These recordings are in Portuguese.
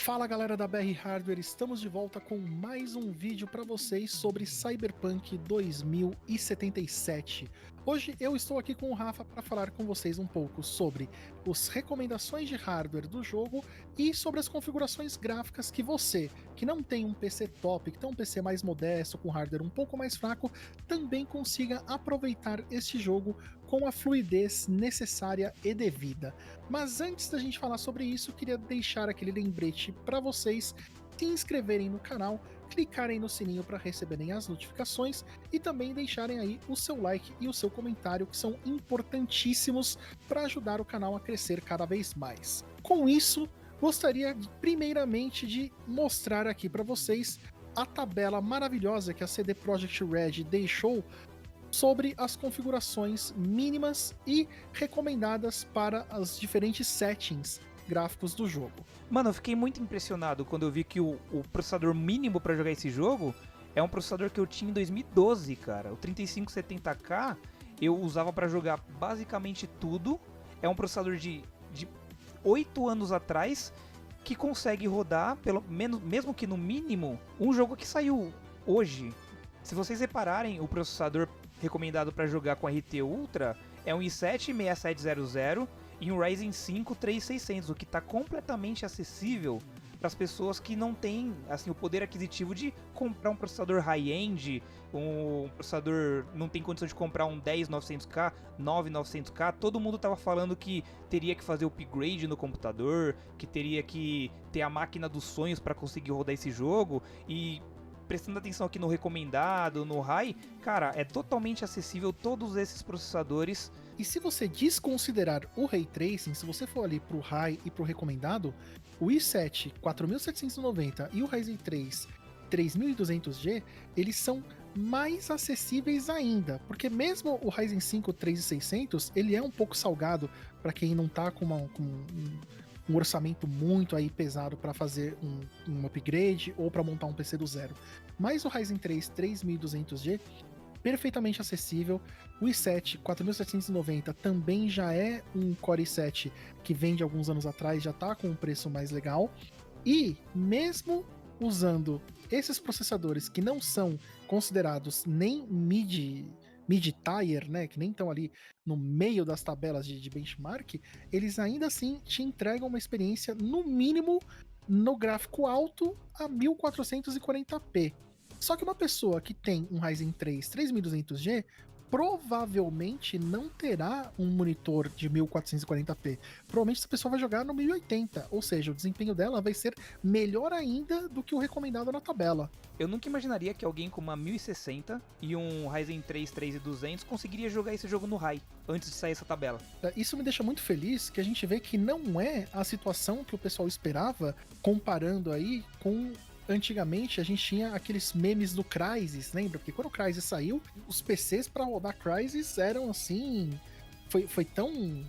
Fala galera da BR Hardware, estamos de volta com mais um vídeo para vocês sobre Cyberpunk 2077. Hoje eu estou aqui com o Rafa para falar com vocês um pouco sobre as recomendações de hardware do jogo e sobre as configurações gráficas que você, que não tem um PC top, que tem um PC mais modesto, com hardware um pouco mais fraco, também consiga aproveitar este jogo com a fluidez necessária e devida. Mas antes da gente falar sobre isso, queria deixar aquele lembrete para vocês se inscreverem no canal, clicarem no sininho para receberem as notificações e também deixarem aí o seu like e o seu comentário, que são importantíssimos para ajudar o canal a crescer cada vez mais. Com isso, gostaria primeiramente de mostrar aqui para vocês a tabela maravilhosa que a CD Projekt Red deixou sobre as configurações mínimas e recomendadas para as diferentes settings gráficos do jogo. Mano, eu fiquei muito impressionado quando eu vi que o processador mínimo pra jogar esse jogo é um processador que eu tinha em 2012, cara. O 3570K eu usava pra jogar basicamente tudo. É um processador de 8 anos atrás que consegue rodar, pelo menos, mesmo que no mínimo, um jogo que saiu hoje. Se vocês repararem, o processador recomendado para jogar com RT Ultra é um i7 6700 e um Ryzen 5 3600, o que está completamente acessível para as pessoas que não têm assim, o poder aquisitivo de comprar um processador high-end, um processador não tem condição de comprar um 10900K, 9900K. Todo mundo estava falando que teria que fazer upgrade no computador, que teria que ter a máquina dos sonhos para conseguir rodar esse jogo. E prestando atenção aqui no recomendado, no high, cara, é totalmente acessível todos esses processadores. E se você desconsiderar o Ray Tracing, se você for ali pro high e pro recomendado, o i7 4790 e o Ryzen 3 3200G, eles são mais acessíveis ainda, porque mesmo o Ryzen 5 3600, ele é um pouco salgado para quem não tá com um orçamento muito aí pesado para fazer um upgrade ou para montar um PC do zero. Mas o Ryzen 3 3200G perfeitamente acessível. O i7 4790 também já é um Core i7 que vem de alguns anos atrás, já está com um preço mais legal. E mesmo usando esses processadores que não são considerados nem mid-tier, né, que nem estão ali no meio das tabelas de benchmark, eles ainda assim te entregam uma experiência, no mínimo, no gráfico alto a 1440p. Só que uma pessoa que tem um Ryzen 3 3200G provavelmente não terá um monitor de 1440p. Provavelmente essa pessoa vai jogar no 1080, ou seja, o desempenho dela vai ser melhor ainda do que o recomendado na tabela. Eu nunca imaginaria que alguém com uma 1060 e um Ryzen 3 3200 conseguiria jogar esse jogo no high, antes de sair essa tabela. Isso me deixa muito feliz, que a gente vê que não é a situação que o pessoal esperava, comparando aí com antigamente a gente tinha aqueles memes do Crysis, lembra? Porque quando o Crysis saiu, os PCs para rodar Crysis eram assim, foi tão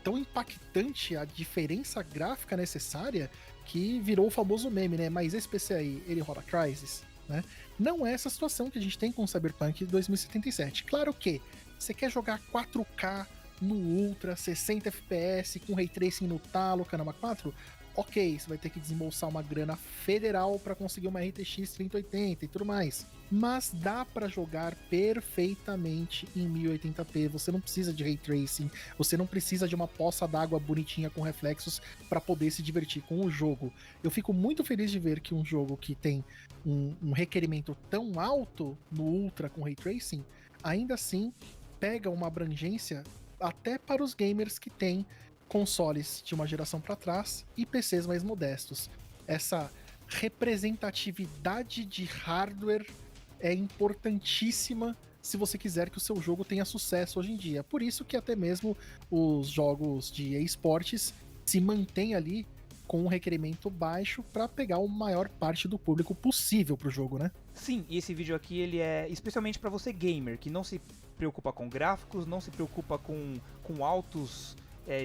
impactante a diferença gráfica necessária que virou o famoso meme, né? Mas esse PC aí, ele roda Crysis, né? Não é essa situação que a gente tem com o Cyberpunk 2077. Claro que você quer jogar 4K no Ultra, 60 FPS, com Ray Tracing no talo, Caramba 4, ok, você vai ter que desembolsar uma grana federal para conseguir uma RTX 3080 e tudo mais. Mas dá para jogar perfeitamente em 1080p. Você não precisa de Ray Tracing, você não precisa de uma poça d'água bonitinha com reflexos para poder se divertir com o jogo. Eu fico muito feliz de ver que um jogo que tem um requerimento tão alto no Ultra com Ray Tracing, ainda assim pega uma abrangência até para os gamers que têm consoles de uma geração para trás e PCs mais modestos. Essa representatividade de hardware é importantíssima se você quiser que o seu jogo tenha sucesso hoje em dia. Por isso que até mesmo os jogos de esportes se mantêm ali com um requerimento baixo para pegar a maior parte do público possível pro jogo, né? Sim, e esse vídeo aqui ele é especialmente para você gamer, que não se preocupa com gráficos, não se preocupa com altos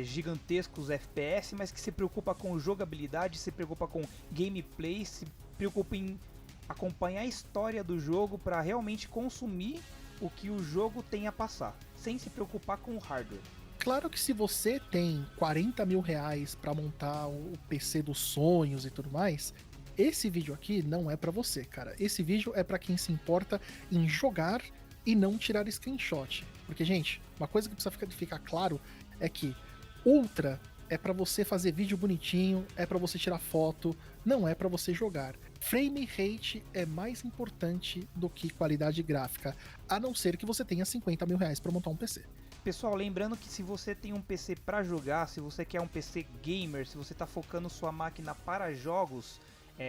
gigantescos FPS, mas que se preocupa com jogabilidade, se preocupa com gameplay, se preocupa em acompanhar a história do jogo para realmente consumir o que o jogo tem a passar, sem se preocupar com o hardware. Claro que se você tem 40 mil reais pra montar o PC dos sonhos e tudo mais, esse vídeo aqui não é pra você, cara. Esse vídeo é pra quem se importa em jogar e não tirar screenshot. Porque, gente, uma coisa que precisa ficar claro é que Ultra é pra você fazer vídeo bonitinho, é pra você tirar foto, não é pra você jogar. Frame rate é mais importante do que qualidade gráfica, a não ser que você tenha 50 mil reais pra montar um PC. Pessoal, lembrando que se você tem um PC para jogar, se você quer um PC gamer, se você está focando sua máquina para jogos,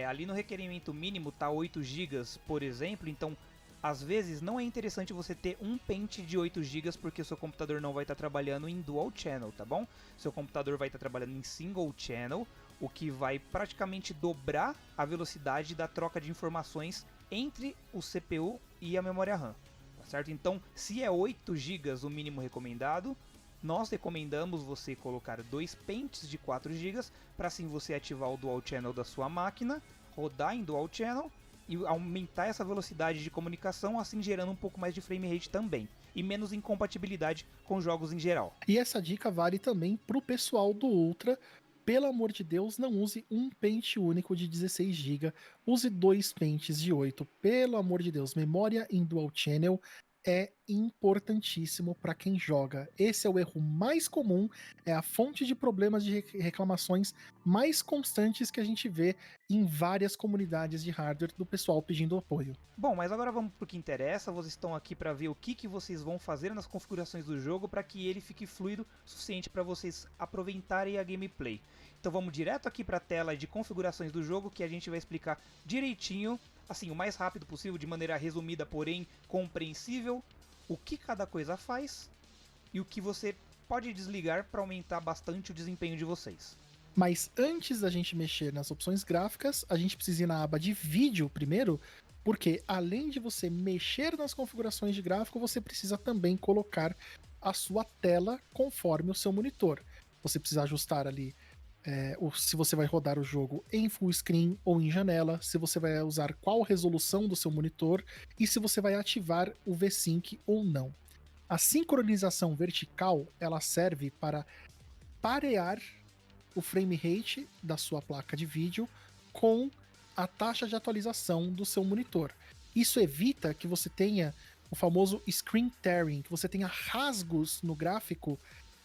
ali no requerimento mínimo tá 8 GB, por exemplo, então às vezes não é interessante você ter um pente de 8 GB porque o seu computador não vai estar trabalhando em dual channel, tá bom? Seu computador vai estar trabalhando em single channel, o que vai praticamente dobrar a velocidade da troca de informações entre o CPU e a memória RAM. Certo? Então, se é 8 GB o mínimo recomendado, nós recomendamos você colocar 2 pentes de 4 GB para assim você ativar o Dual Channel da sua máquina, rodar em Dual Channel e aumentar essa velocidade de comunicação, assim gerando um pouco mais de frame rate também e menos incompatibilidade com jogos em geral. E essa dica vale também pro pessoal do Ultra. Pelo amor de Deus, não use um pente único de 16 GB, use 2 pentes de 8. Pelo amor de Deus, memória em dual channel é importantíssimo para quem joga. Esse é o erro mais comum, é a fonte de problemas de reclamações mais constantes que a gente vê em várias comunidades de hardware do pessoal pedindo apoio. Bom, mas agora vamos pro que interessa. Vocês estão aqui para ver o que vocês vão fazer nas configurações do jogo para que ele fique fluido o suficiente para vocês aproveitarem a gameplay. Então vamos direto aqui para a tela de configurações do jogo que a gente vai explicar direitinho, assim, o mais rápido possível, de maneira resumida, porém compreensível, o que cada coisa faz e o que você pode desligar para aumentar bastante o desempenho de vocês. Mas antes da gente mexer nas opções gráficas, a gente precisa ir na aba de vídeo primeiro, porque além de você mexer nas configurações de gráfico, você precisa também colocar a sua tela conforme o seu monitor. Você precisa ajustar ali se você vai rodar o jogo em full screen ou em janela, se você vai usar qual resolução do seu monitor e se você vai ativar o V-Sync ou não. A sincronização vertical, ela serve para parear o frame rate da sua placa de vídeo com a taxa de atualização do seu monitor. Isso evita que você tenha o famoso screen tearing, que você tenha rasgos no gráfico,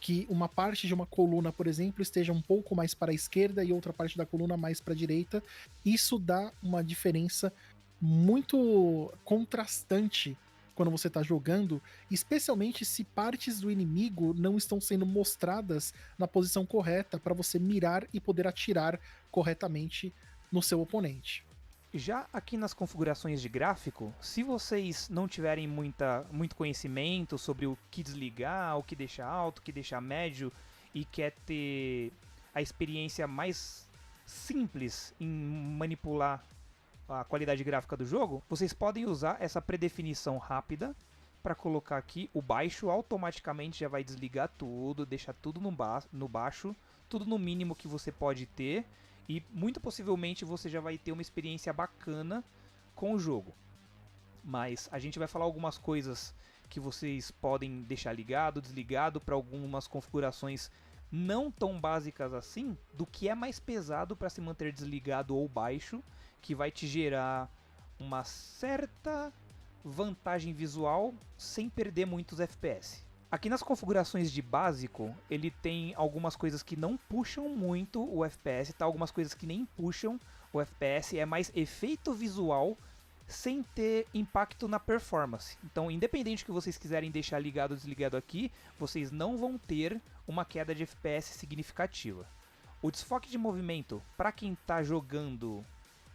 que uma parte de uma coluna, por exemplo, esteja um pouco mais para a esquerda e outra parte da coluna mais para a direita. Isso dá uma diferença muito contrastante quando você está jogando, especialmente se partes do inimigo não estão sendo mostradas na posição correta para você mirar e poder atirar corretamente no seu oponente. Já aqui nas configurações de gráfico, se vocês não tiverem muito conhecimento sobre o que desligar, o que deixar alto, o que deixar médio e quer ter a experiência mais simples em manipular a qualidade gráfica do jogo, vocês podem usar essa predefinição rápida para colocar aqui o baixo, automaticamente já vai desligar tudo, deixar tudo no baixo, tudo no mínimo que você pode ter. E muito possivelmente você já vai ter uma experiência bacana com o jogo. Mas a gente vai falar algumas coisas que vocês podem deixar ligado, desligado para algumas configurações não tão básicas assim, do que é mais pesado para se manter desligado ou baixo, que vai te gerar uma certa vantagem visual sem perder muitos FPS. Aqui nas configurações de básico, ele tem algumas coisas que não puxam muito o FPS, tá? Algumas coisas que nem puxam o FPS, é mais efeito visual sem ter impacto na performance. Então, independente do que vocês quiserem deixar ligado ou desligado aqui, vocês não vão ter uma queda de FPS significativa. O desfoque de movimento, para quem está jogando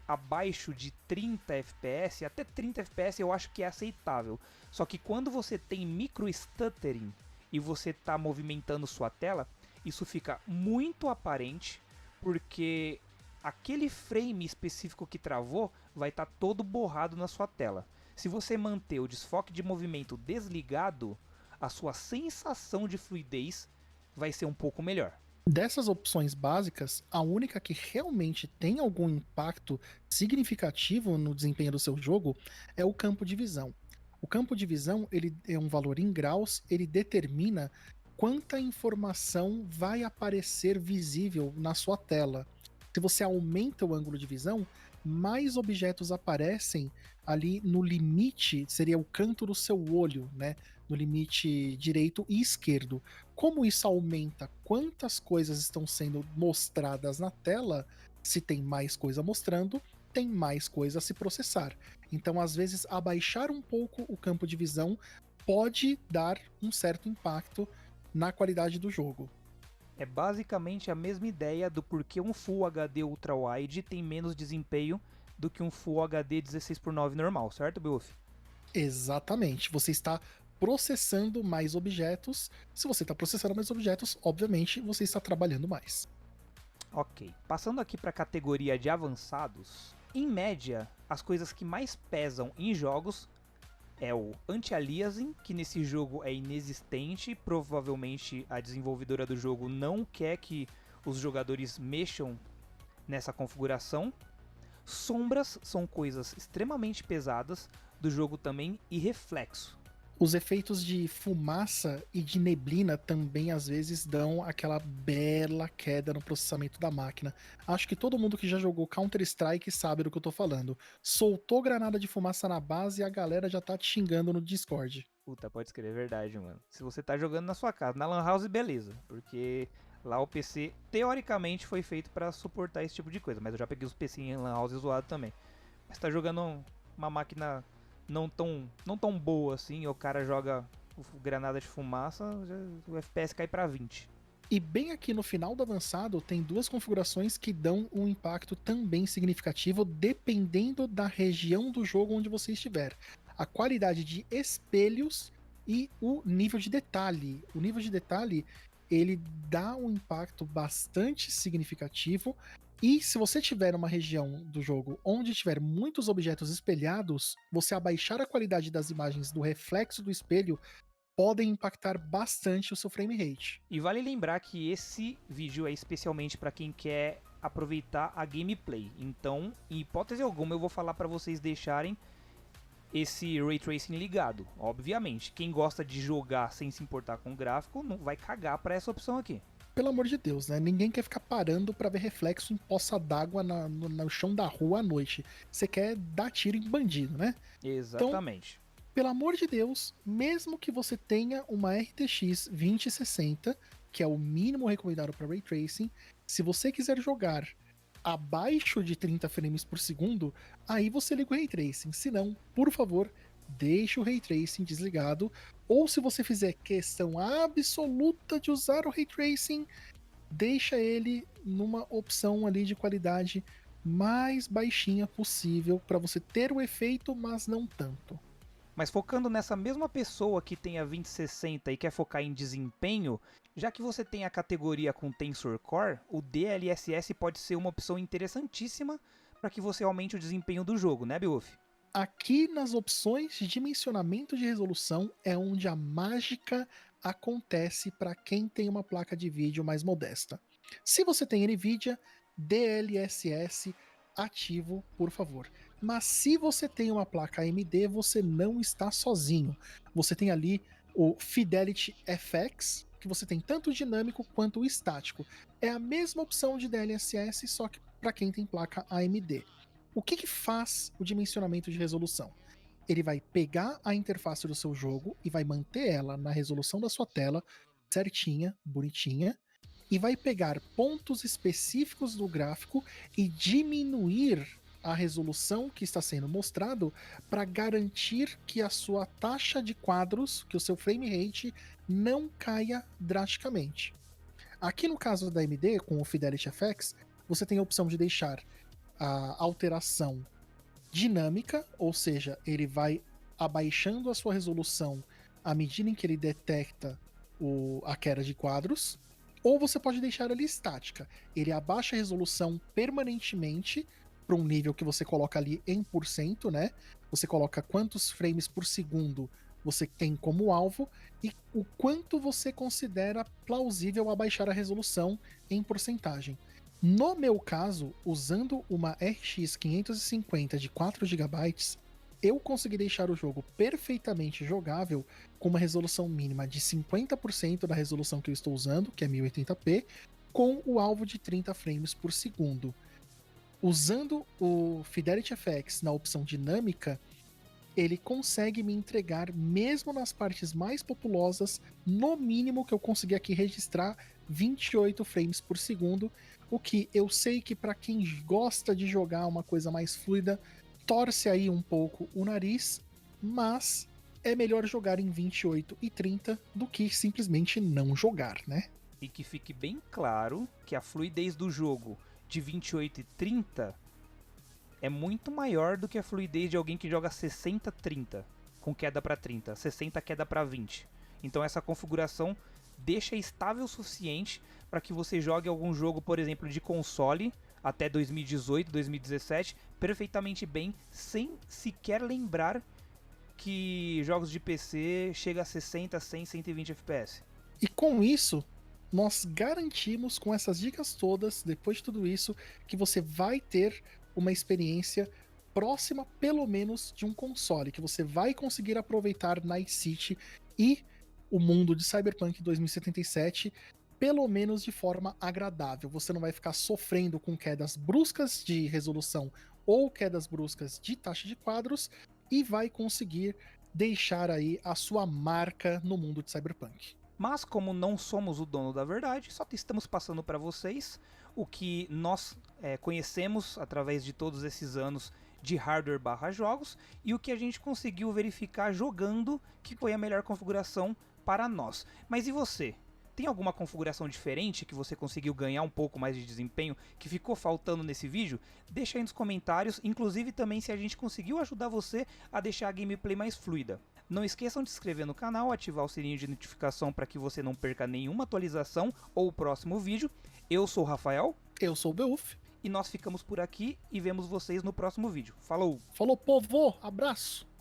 abaixo de 30 FPS, até 30 FPS eu acho que é aceitável. Só que quando você tem micro stuttering e você está movimentando sua tela, isso fica muito aparente, porque aquele frame específico que travou vai estar todo borrado na sua tela. Se você manter o desfoque de movimento desligado, a sua sensação de fluidez vai ser um pouco melhor. Dessas opções básicas, a única que realmente tem algum impacto significativo no desempenho do seu jogo é o campo de visão. O campo de visão, ele é um valor em graus, ele determina quanta informação vai aparecer visível na sua tela. Se você aumenta o ângulo de visão, mais objetos aparecem ali no limite, seria o canto do seu olho, né? No limite direito e esquerdo. Como isso aumenta quantas coisas estão sendo mostradas na tela, se tem mais coisa mostrando, tem mais coisa a se processar. Então, às vezes, abaixar um pouco o campo de visão pode dar um certo impacto na qualidade do jogo. É basicamente a mesma ideia do porquê um Full HD Ultra Wide tem menos desempenho do que um Full HD 16:9 normal, certo, Beowulf? Exatamente. Você está processando mais objetos. Se você está processando mais objetos, obviamente você está trabalhando mais. Ok. Passando aqui para a categoria de avançados, em média, as coisas que mais pesam em jogos é o anti-aliasing, que nesse jogo é inexistente, provavelmente a desenvolvedora do jogo não quer que os jogadores mexam nessa configuração. Sombras são coisas extremamente pesadas do jogo também, e reflexo. Os efeitos de fumaça e de neblina também às vezes dão aquela bela queda no processamento da máquina. Acho que todo mundo que já jogou Counter-Strike sabe do que eu tô falando. Soltou granada de fumaça na base e a galera já tá te xingando no Discord. Puta, pode escrever, é verdade, mano. Se você tá jogando na sua casa, na Lan House, beleza. Porque lá o PC, teoricamente, foi feito pra suportar esse tipo de coisa. Mas eu já peguei os PC em Lan House zoado também. Mas tá jogando uma máquina não tão boa assim, o cara joga granada de fumaça, o FPS cai pra 20. E bem aqui no final do avançado tem duas configurações que dão um impacto também significativo dependendo da região do jogo onde você estiver. A qualidade de espelhos e o nível de detalhe. O nível de detalhe, ele dá um impacto bastante significativo. E se você tiver uma região do jogo onde tiver muitos objetos espelhados, você abaixar a qualidade das imagens do reflexo do espelho podem impactar bastante o seu frame rate. E vale lembrar que esse vídeo é especialmente para quem quer aproveitar a gameplay. Então, em hipótese alguma, eu vou falar para vocês deixarem esse Ray Tracing ligado. Obviamente, quem gosta de jogar sem se importar com o gráfico, não vai cagar para essa opção aqui. Pelo amor de Deus, né? Ninguém quer ficar parando para ver reflexo em poça d'água no chão da rua à noite. Você quer dar tiro em bandido, né? Exatamente. Então, pelo amor de Deus, mesmo que você tenha uma RTX 2060, que é o mínimo recomendado para Ray Tracing, se você quiser jogar abaixo de 30 frames por segundo, aí você liga o Ray Tracing. Se não, por favor, deixe o Ray Tracing desligado. Ou se você fizer questão absoluta de usar o Ray Tracing, deixa ele numa opção ali de qualidade mais baixinha possível para você ter o efeito, mas não tanto. Mas focando nessa mesma pessoa que tem a 2060 e quer focar em desempenho, já que você tem a categoria com Tensor Core, o DLSS pode ser uma opção interessantíssima para que você aumente o desempenho do jogo, né, Beowulf? Aqui nas opções de dimensionamento de resolução é onde a mágica acontece para quem tem uma placa de vídeo mais modesta. Se você tem NVIDIA, DLSS ativo, por favor. Mas se você tem uma placa AMD, você não está sozinho. Você tem ali o Fidelity FX, que você tem tanto o dinâmico quanto o estático. É a mesma opção de DLSS, só que para quem tem placa AMD. O que faz o dimensionamento de resolução? Ele vai pegar a interface do seu jogo e vai manter ela na resolução da sua tela, certinha, bonitinha, e vai pegar pontos específicos do gráfico e diminuir a resolução que está sendo mostrado para garantir que a sua taxa de quadros, que o seu frame rate não caia drasticamente. Aqui no caso da AMD, com o Fidelity FX, você tem a opção de deixar a alteração dinâmica, ou seja, ele vai abaixando a sua resolução à medida em que ele detecta a queda de quadros, ou você pode deixar ele estática. Ele abaixa a resolução permanentemente para um nível que você coloca ali em %, né? Você coloca quantos frames por segundo você tem como alvo e o quanto você considera plausível abaixar a resolução em porcentagem. No meu caso, usando uma RX 550 de 4 GB, eu consegui deixar o jogo perfeitamente jogável com uma resolução mínima de 50% da resolução que eu estou usando, que é 1080p, com o alvo de 30 frames por segundo. Usando o Fidelity FX na opção dinâmica, ele consegue me entregar, mesmo nas partes mais populosas, no mínimo que eu consegui aqui registrar, 28 frames por segundo, o que eu sei que para quem gosta de jogar uma coisa mais fluida, torce aí um pouco o nariz, mas é melhor jogar em 28 e 30 do que simplesmente não jogar, né? E que fique bem claro que a fluidez do jogo de 28 e 30 é muito maior do que a fluidez de alguém que joga 60-30, com queda para 30, 60 queda para 20. Então essa configuração deixa estável o suficiente para que você jogue algum jogo, por exemplo, de console até 2018, 2017, perfeitamente bem, sem sequer lembrar que jogos de PC chega a 60, 100, 120 FPS. E com isso, nós garantimos com essas dicas todas, depois de tudo isso, que você vai ter uma experiência próxima, pelo menos, de um console, que você vai conseguir aproveitar Night City e o mundo de Cyberpunk 2077, pelo menos de forma agradável. Você não vai ficar sofrendo com quedas bruscas de resolução ou quedas bruscas de taxa de quadros e vai conseguir deixar aí a sua marca no mundo de Cyberpunk. Mas como não somos o dono da verdade, só estamos passando para vocês o que nós conhecemos através de todos esses anos de hardware barra jogos e o que a gente conseguiu verificar jogando que foi a melhor configuração para nós. Mas e você? Tem alguma configuração diferente que você conseguiu ganhar um pouco mais de desempenho que ficou faltando nesse vídeo? Deixa aí nos comentários, inclusive também se a gente conseguiu ajudar você a deixar a gameplay mais fluida. Não esqueçam de se inscrever no canal, ativar o sininho de notificação para que você não perca nenhuma atualização ou o próximo vídeo. Eu sou o Rafael. Eu sou o Beuf. E nós ficamos por aqui e vemos vocês no próximo vídeo. Falou! Falou, povo! Abraço!